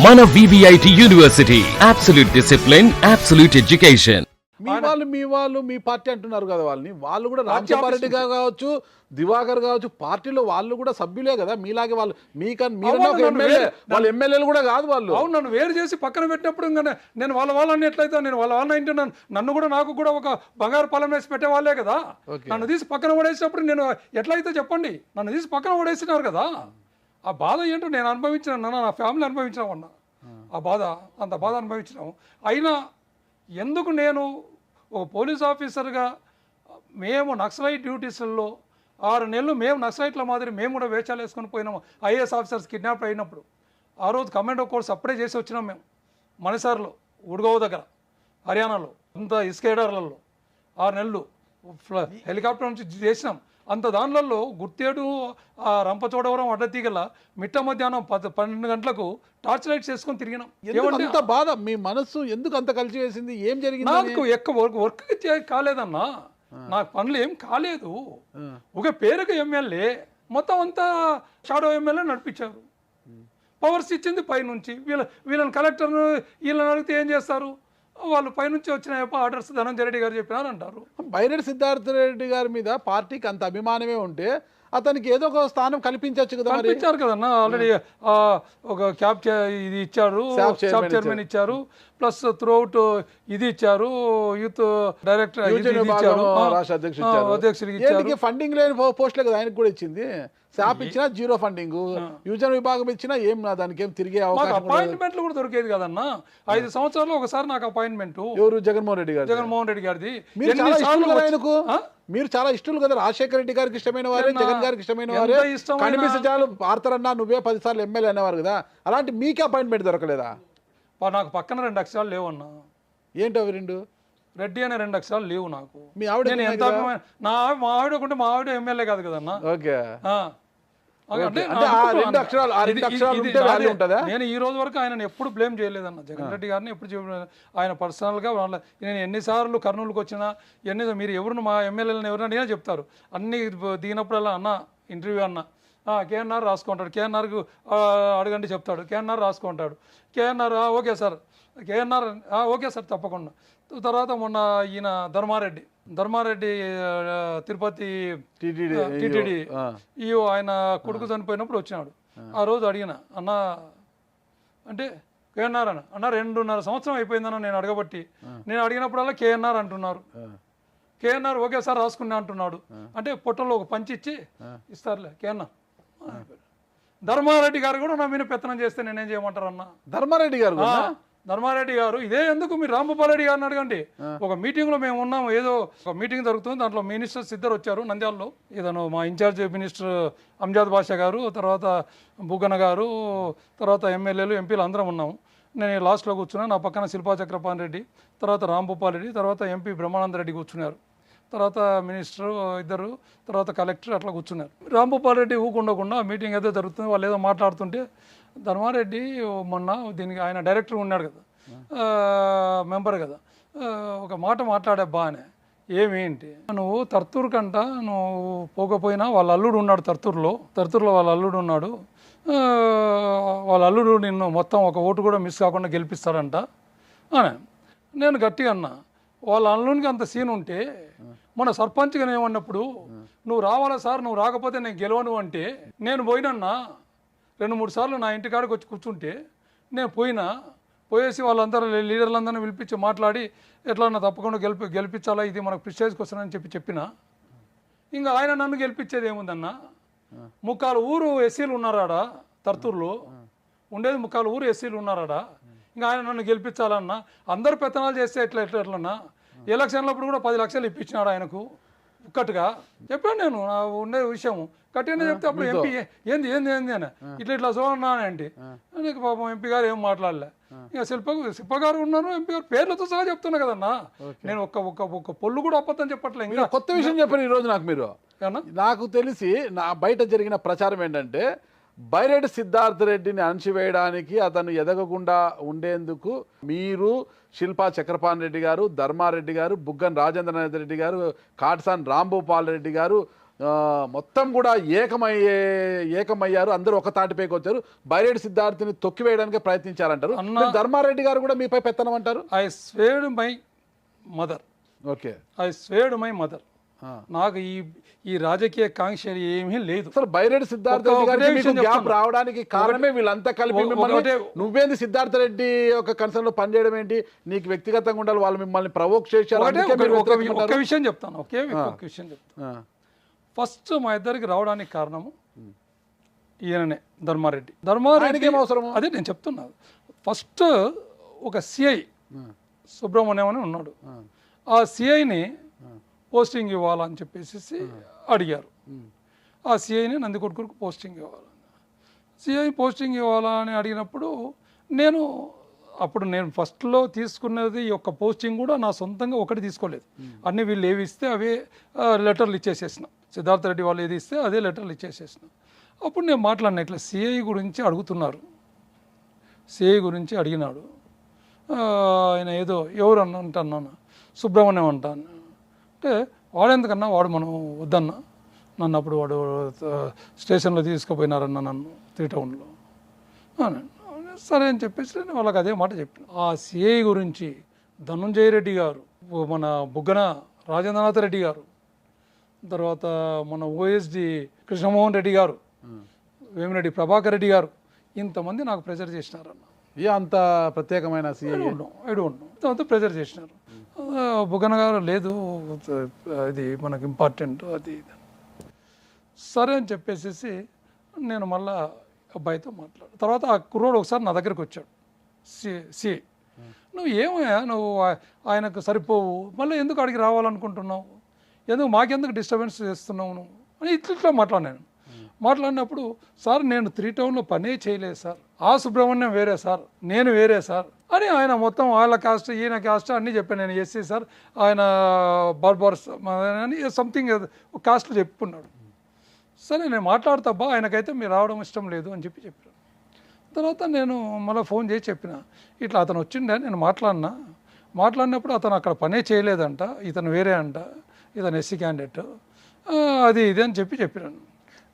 మన VVIT university absolute discipline, absolute education. మీ వాళ్ళు మీ పార్టీ అంటున్నారు కదా, వాళ్ళు కూడా రామచంద్రారెడ్డి గారు కావచ్చు, దివాకర్ కావచ్చు, పార్టీలో వాళ్ళు కూడా సభ్యులే కదా మీలాగే. వాళ్ళు వాళ్ళ ఎమ్మెల్యేలు కూడా కాదు వాళ్ళు. అవును, నన్ను వేరు చేసి పక్కన పెట్టినప్పుడు నేను వాళ్ళని ఎట్లయితే నేను వాళ్ళని అంటే నన్ను కూడా నాకు కూడా ఒక బంగారు పొలం వేసి పెట్టేవాళ్ళే కదా. నన్ను తీసి పక్కన పడేసినప్పుడు నేను ఎట్లయితే చెప్పండి, నన్ను తీసి పక్కన పడేసినారు కదా. ఆ బాధ ఏంటో నేను అనుభవించిన, నా ఫ్యామిలీ అనుభవించినాం అన్న. ఆ బాధ అంత బాధ అనుభవించినాం. అయినా ఎందుకు నేను ఒక పోలీస్ ఆఫీసర్గా మేము నక్సలైట్ డ్యూటీస్లలో 6 నెలలు మేము నక్సలైట్ల మాదిరి మేము కూడా వేషాలు వేసుకొని పోయినాము. ఐఏఎస్ ఆఫీసర్స్ కిడ్నాప్ అయినప్పుడు ఆ రోజు కమాండో కోర్స్ అప్పుడే చేసి వచ్చినాం మేము. మణిసార్లో, ఉడ్గావ్ దగ్గర, హర్యానాలో, అంత ఇసుకేడార్లలో 6 నెలలు హెలికాప్టర్ నుంచి చేసినాం. అంత దానిలలో గుర్తేడు, రంపచోడవరం, అడ్డతీగల మిట్ట మధ్యాహ్నం 12 గంటలకు టార్చ్ లైట్స్ వేసుకొని తిరిగినాం. అంత బాధ మీ మనస్సు ఎందుకు అంత కలిసి వేసింది? ఏం జరిగింది? నాకు వర్క్ కాలేదన్నా, నాకు పనులు ఏం కాలేదు. ఒక పేరుకి ఎమ్మెల్యే, మొత్తం అంతా షాడో ఎమ్మెల్యే నడిపించారు. పవర్స్ ఇచ్చింది పైనుంచి. వీళ్ళని కలెక్టర్ను వీళ్ళని అడిగితే ఏం చేస్తారు? వాళ్ళు పైనుంచి వచ్చిన ఆర్డర్స్ ధనంజయ రెడ్డి గారు చెప్పినారంటారు. బైరెడ్డి సిద్ధార్థ రెడ్డి గారి మీద పార్టీకి అంత అభిమానమే ఉంటే అతనికి ఏదో ఒక స్థానం కల్పించవచ్చు కదా. కల్పించారు కదన్నా, ఆల్రెడీ ఒక క్యాబ్ ఇది ఇచ్చారు, క్యాబ్ చైర్మన్ ఇచ్చారు, ప్లస్ త్రూఅవుట్ ఇది ఇచ్చారు, యూత్ డైరెక్టర్ అధ్యక్షుడికి ఇచ్చారు. ఫండింగ్ లేని పోస్టులే కదా ఆయనకు కూడా ఇచ్చింది. శాప్ ఇచ్చినా జీరో ఫండింగ్, యువజన విభాగం ఇచ్చినా ఏం దానికి ఏం తిరిగే అవకాశం. అపాయింట్మెంట్లు కూడా దొరికేది కదన్నా. 5 సంవత్సరాలు ఒకసారి నాకు అపాయింట్మెంట్. ఎవరు? జగన్మోహన్ రెడ్డి గారిది. మీరు చాలా ఇష్టలు కదా, రాజశేఖర రెడ్డి గారికి ఇష్టమైన వారే, జగన్ గారికి ఇష్టమైన వారే. కనిపిస్తే చాలు ఆడతారన్నా, నువ్వే 10 సార్లు ఎమ్మెల్యే అనేవారు కదా. అలాంటి మీకే అపాయింట్మెంట్ దొరకలేదా? నాకు పక్కన 2 అక్షరాలు లేవన్నా. ఏంటి అవి 2? రెడ్డి అనే 2 అక్షరాలు లేవు నాకు. మీ ఆవిడ మా ఆవిడ కొంటే మా ఆవిడ ఎమ్మెల్యే కాదు కదన్నా. నేను ఈ రోజు వరకు ఆయన ఎప్పుడు బ్లేమ్ చేయలేదన్న. జగన్ రెడ్డి గారిని ఎప్పుడు ఆయన పర్సనల్గా నేను ఎన్నిసార్లు కర్నూలుకి వచ్చినా మీరు ఎవరు మా ఎమ్మెల్యేలను ఎవరైనా నేనే చెప్తారు. అన్ని దిగినప్పుడల్లా అన్న ఇంటర్వ్యూ అన్న కేఎన్ఆర్ రాసుకుంటాడు, కేఎన్ఆర్కు అడగండి చెప్తాడు, కేఎన్ఆర్ రాసుకుంటాడు. KNR okay sir, KNR okay sir తప్పకుండా. తర్వాత మొన్న ఈయన ధర్మారెడ్డి తిరుపతి టీటీడీ ఈయో ఆయన కొడుకు చనిపోయినప్పుడు వచ్చినాడు. ఆ రోజు అడిగిన అన్న అంటే కేఎన్ఆర్ అన్న 2.5 సంవత్సరం అయిపోయిందన్న నేను అడగబట్టి. నేను అడిగినప్పుడల్లా కేఎన్ఆర్ అంటున్నారు. కేఎన్ఆర్ ఓకే సార్ రాసుకున్నా అంటున్నాడు. అంటే పొట్టంలో ఒక పంచి ఇచ్చి ఇస్తారులే కేఎన్ఆర్. ధర్మారెడ్డి గారు కూడా నా మీద పెత్తనం చేస్తే నేనేం చేయమంటారు అన్న? ధర్మారెడ్డి గారు ఇదే ఎందుకు మీరు రాంభూపాల్ రెడ్డి గారిని అడగండి. ఒక మీటింగ్లో మేము ఉన్నాము, ఏదో ఒక మీటింగ్ జరుగుతుంది, దాంట్లో మినిస్టర్స్ 2 వచ్చారు నంద్యాలలో. ఏదైనా మా ఇన్ఛార్జ్ మినిస్టర్ అంజాద్ బాషా గారు, తర్వాత బుగ్గన గారు, తర్వాత ఎమ్మెల్యేలు ఎంపీలు అందరం ఉన్నాము. నేను లాస్ట్లో కూర్చున్నా. నా పక్కన శిల్పా చక్రపాణి రెడ్డి, తర్వాత రాంభూపాల్ రెడ్డి, తర్వాత ఎంపీ బ్రహ్మానంద రెడ్డి కూర్చున్నారు, తర్వాత మినిస్టర్ 2, తర్వాత కలెక్టర్ అట్లా కూర్చున్నారు. రాంభూపాల్ రెడ్డి ఊకుండకుండా మీటింగ్ ఏదో జరుగుతుంది, వాళ్ళు ఏదో మాట్లాడుతుంటే ధర్మారెడ్డి మొన్న దీనికి ఆయన డైరెక్టర్ ఉన్నాడు కదా, మెంబర్ కదా, ఒక మాట మాట్లాడే బాగానే ఏమేంటి నువ్వు తర్తూరు కంట నువ్వు పోకపోయినా వాళ్ళ అల్లుడు ఉన్నాడు తర్తూరులో వాళ్ళ అల్లుడు ఉన్నాడు, వాళ్ళ అల్లుడు నిన్ను మొత్తం ఒక ఓటు కూడా మిస్ కాకుండా గెలిపిస్తాడంట అని నేను గట్టిగా అన్నా. వాళ్ళ అల్లునికి అంత సీన్ ఉంటే మన సర్పంచ్గా ఏమన్నప్పుడు నువ్వు రావాలా సార్, నువ్వు రాకపోతే నేను గెలవను అంటే నేను పోయినన్నా 2-3 సార్లు నా ఇంటికాడికి వచ్చి కూర్చుంటే నేను పోయేసి వాళ్ళందరూ లీడర్లందరినీ పిలిపించి మాట్లాడి ఎట్లన్నా తప్పకుండా గెలిపించాలా, ఇది మనకు ప్రిస్టేజ్కి వస్తుందని చెప్పిన. ఇంకా ఆయన నన్ను గెలిపించేది ఏముందన్నా? 3/4 ఊరు ఎస్సీలు ఉన్నారాడా, తర్తూరులో ఉండేది 3/4 ఊరు ఎస్సీలు ఉన్నారాడా. ఇంకా ఆయన నన్ను గెలిపించాలన్నా అందరు పెత్తనాలు చేస్తే ఎట్లన్నా. ఎలక్షన్లప్పుడు కూడా 10 లక్షలు ఇప్పించినాడు ఆయనకు ఒక్కటిగా చెప్పాను. నేను నా ఉండే విషయం కట్టిన చెప్తే అప్పుడు ఎంపీ ఏంది అని ఇట్లా చూడన్నా అంటే నీకు పాపం ఎంపీ గారు ఏం మాట్లాడలే. ఇక శిల్ప గారు ఉన్నారు, ఎంపీ గారు పేర్లతో సహా చెప్తున్నా కదన్నా. నేను ఒక్క పొల్లు కూడా అబద్ధం చెప్పట్లే. ఇంకా కొత్త విషయం చెప్పారు ఈరోజు నాకు. మీరు నాకు తెలిసి నా బయట జరిగిన ప్రచారం ఏంటంటే బైరెడ్డి సిద్ధార్థ రెడ్డిని అణచివేయడానికి, అతను ఎదగకుండా ఉండేందుకు మీరు శిల్పా చక్రపాణి రెడ్డి గారు, ధర్మారెడ్డి గారు, బుగ్గన రాజేంద్రనాథ్ రెడ్డి గారు, కాటసాని రాంభూపాల్ రెడ్డి గారు, మొత్తం కూడా ఏకమయ్యారు, అందరూ ఒక తాటిపైకి వచ్చారు, బైరెడ్డి సిద్ధార్థిని తొక్కివేయడానికి ప్రయత్నించారంటారు. ధర్మారెడ్డి గారు కూడా మీపై పెత్తనం అంటారు. I swore my mother, okay, I swore my mother, నాకు ఈ రాజకీయ కాంక్ష ఏమీ లేదు. అసలు బైరెడ్డి సిద్ధార్థ రెడ్డి గారికి మీకు గ్యాప్ రావడానికి కారణమే వీళ్ళంతా కలిపి మిమ్మల్ని, నువ్వేంది సిద్ధార్థ రెడ్డి ఒక కన్సర్న్ లో పనిచేయడం ఏంటి, నీకు వ్యక్తిగతంగా ఉండాలి, వాళ్ళు మిమ్మల్ని ప్రవోక్ చేశారు. ఒక విషయం చెప్తాను, ఒక విషయం చెప్తాను. ఫస్ట్ మా ఇద్దరికి రావడానికి కారణము ఈయననే, ధర్మారెడ్డి. అవసరం అదే నేను చెప్తున్నా. ఫస్ట్ ఒక సిఐ సుబ్రహ్మణ్యం అని ఉన్నాడు, ఆ సిఐని పోస్టింగ్ ఇవ్వాలని చెప్పేసి అడిగారు. ఆ సిఐని నందికొట్కూరుకు పోస్టింగ్ ఇవ్వాలని, సిఐ పోస్టింగ్ ఇవ్వాలని అడిగినప్పుడు నేను ఫస్ట్లో తీసుకున్నది యొక్క పోస్టింగ్ కూడా నా సొంతంగా ఒకటి తీసుకోలేదు, అన్ని వీళ్ళు ఏవి ఇస్తే అవే లెటర్లు ఇచ్చేసేసిన, సిద్ధార్థ రెడ్డి వాళ్ళు ఏది ఇస్తే అదే లెటర్లు ఇచ్చేసేసిన. అప్పుడు నేను మాట్లాడిన ఇట్లా సిఐ గురించి అడుగుతున్నారు, సిఐ గురించి అడిగినాడు. ఆయన ఏదో ఎవరు అంటున్నాను, సుబ్రహ్మణ్యం అంటాను అంటే, వాడెందుకన్నా వాడు మనం వద్దన్నా, నన్ను అప్పుడు వాడు స్టేషన్లో తీసుకుపోయినారన్న నన్ను 3 టౌన్లో. సరే అని చెప్పేసి నేను వాళ్ళకి అదే మాట చెప్పాను. ఆ సిఐ గురించి ధనుంజయ రెడ్డి గారు, మన బుగ్గన రాజేంద్రనాథ్ రెడ్డి గారు, తర్వాత మన ఓఎస్డి కృష్ణమోహన్ రెడ్డి గారు, వేమిరెడ్డి ప్రభాకర్ రెడ్డి గారు, ఇంతమంది నాకు ప్రెజర్ చేసినారన్న. అంత ప్రత్యేకమైన సిఐ ఐ డోంట్ నో, ఇంతమంది ప్రెజర్ చేసినారు. బుగ్గన గారు లేదు అది మనకు ఇంపార్టెంట్ అది. సరే అని చెప్పేసి నేను మళ్ళా అబ్బాయితో మాట్లాడు. తర్వాత ఆ కుర్రోడు ఒకసారి నా దగ్గరికి వచ్చాడు, సిఐ, నువ్వు ఏమయ్యా నువ్వు ఆయనకు సరిపోవు, మళ్ళీ ఎందుకు అడిగి రావాలనుకుంటున్నావు, మాకెందుకు డిస్టర్బెన్స్ చేస్తున్నావు నువ్వు అని ఇట్లా మాట్లాడినాను. మాట్లాడినప్పుడు, సార్ నేను 3 టౌన్లో పనే చేయలేదు సార్, ఆ సుబ్రహ్మణ్యం వేరే సార్, నేను వేరే సార్ అని ఆయన మొత్తం వాళ్ళ కాస్ట్ ఈయన కాస్ట్ అన్నీ చెప్పాను. నేను ఎస్సీ సార్, ఆయన బార్బార్స్ అని సంథింగ్ కాస్ట్లు చెప్పుకున్నాడు. సరే నేను మాట్లాడతాబ్బా, ఆయనకైతే మీరు రావడం ఇష్టం లేదు అని చెప్పాను. తర్వాత నేను మళ్ళీ ఫోన్ చేసి చెప్పిన, ఇట్లా అతను వచ్చిండే, నేను మాట్లాడినప్పుడు అతను అక్కడ పనే చేయలేదంట, ఇతను వేరే అంట, ఇతను ఎస్సీ క్యాండిడేట్, అది ఇది అని చెప్పినాను.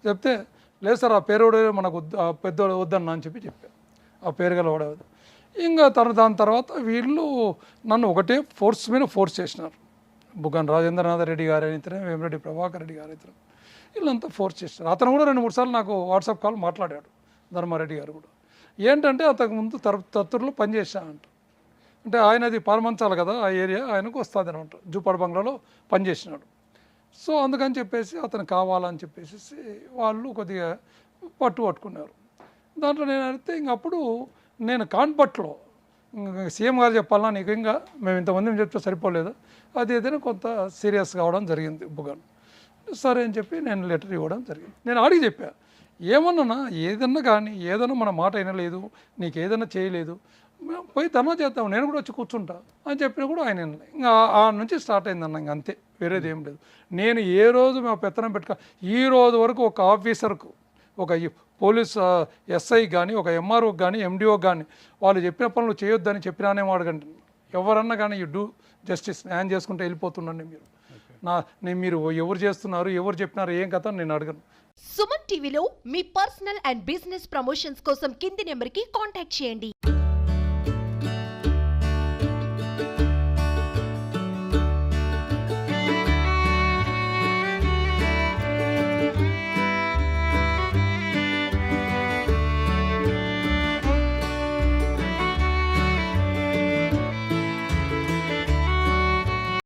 చెప్తే లేదు సార్, ఆ పేరుడు మనకు పెద్దోడు వద్దన్నా అని చెప్పాను, ఆ పేరు గల వాడవద్దు. ఇంకా దాని తర్వాత వీళ్ళు నన్ను ఒకటే ఫోర్స్ చేసినారు. బుగ్గన రాజేంద్రనాథ్ రెడ్డి గారు అయితేనే, వేమిరెడ్డి ప్రభాకర్ రెడ్డి గారు అయితే, వీళ్ళంతా ఫోర్స్ చేసినారు. అతను కూడా 2-3 సార్లు నాకు వాట్సాప్ కాల్ మాట్లాడాడు, ధర్మారెడ్డి గారు కూడా. ఏంటంటే అతనికి ముందు తత్తూరులో పనిచేసానంట, అంటే ఆయనది పాల్మంచాలి కదా ఆ ఏరియా, ఆయనకు వస్తుంది అనమాట, జూపాడు బంగ్లాలో పనిచేసినాడు. సో అందుకని చెప్పేసి అతను కావాలని చెప్పేసి వాళ్ళు కొద్దిగా పట్టుకున్నారు. దాంట్లో నేను అడిగితే అప్పుడు నేను కాన్పట్లో సీఎం గారు చెప్పాలన్నా, నీకు ఇంకా మేము ఇంతమంది చెప్తే సరిపోలేదు, అది ఏదైనా కొంత సీరియస్ కావడం జరిగింది బుగ్గన్. సరే అని చెప్పి నేను లెటర్ ఇవ్వడం జరిగింది. నేను అడిగి చెప్పా, ఏమన్నా ఏదన్నా కానీ ఏదైనా మన మాట వినలేదు, నీకు ఏదైనా చేయలేదు, పోయి ధర్నా చేద్దాం, నేను కూడా వచ్చి కూర్చుంటా అని చెప్పినా కూడా ఆయన ఇంకా ఆ నుంచి స్టార్ట్ అయిందన్న, ఇంక అంతే, వేరేది ఏం లేదు. నేను ఏ రోజు మేము పెత్తనం ఈ రోజు వరకు ఒక ఆఫీసర్కు, ఒక పోలీస్ ఎస్ఐ కానీ, ఒక ఎంఆర్ఓకి కానీ, ఎండిఓ కానీ వాళ్ళు చెప్పిన పనులు చేయొద్దని చెప్పినానే అడగండి. ఎవరన్నా కానీ యూ డూ జస్టిస్, న్యాయం చేసుకుంటే వెళ్ళిపోతుండండి మీరు. మీరు ఎవరు చేస్తున్నారు, ఎవరు చెప్పినారు, ఏం కథ నేను అడగను. సుమన్ టీవీలో మీ పర్సనల్ అండ్ బిజినెస్ ప్రమోషన్స్ కోసం కింది నెంబర్కి కాంటాక్ట్ చేయండి.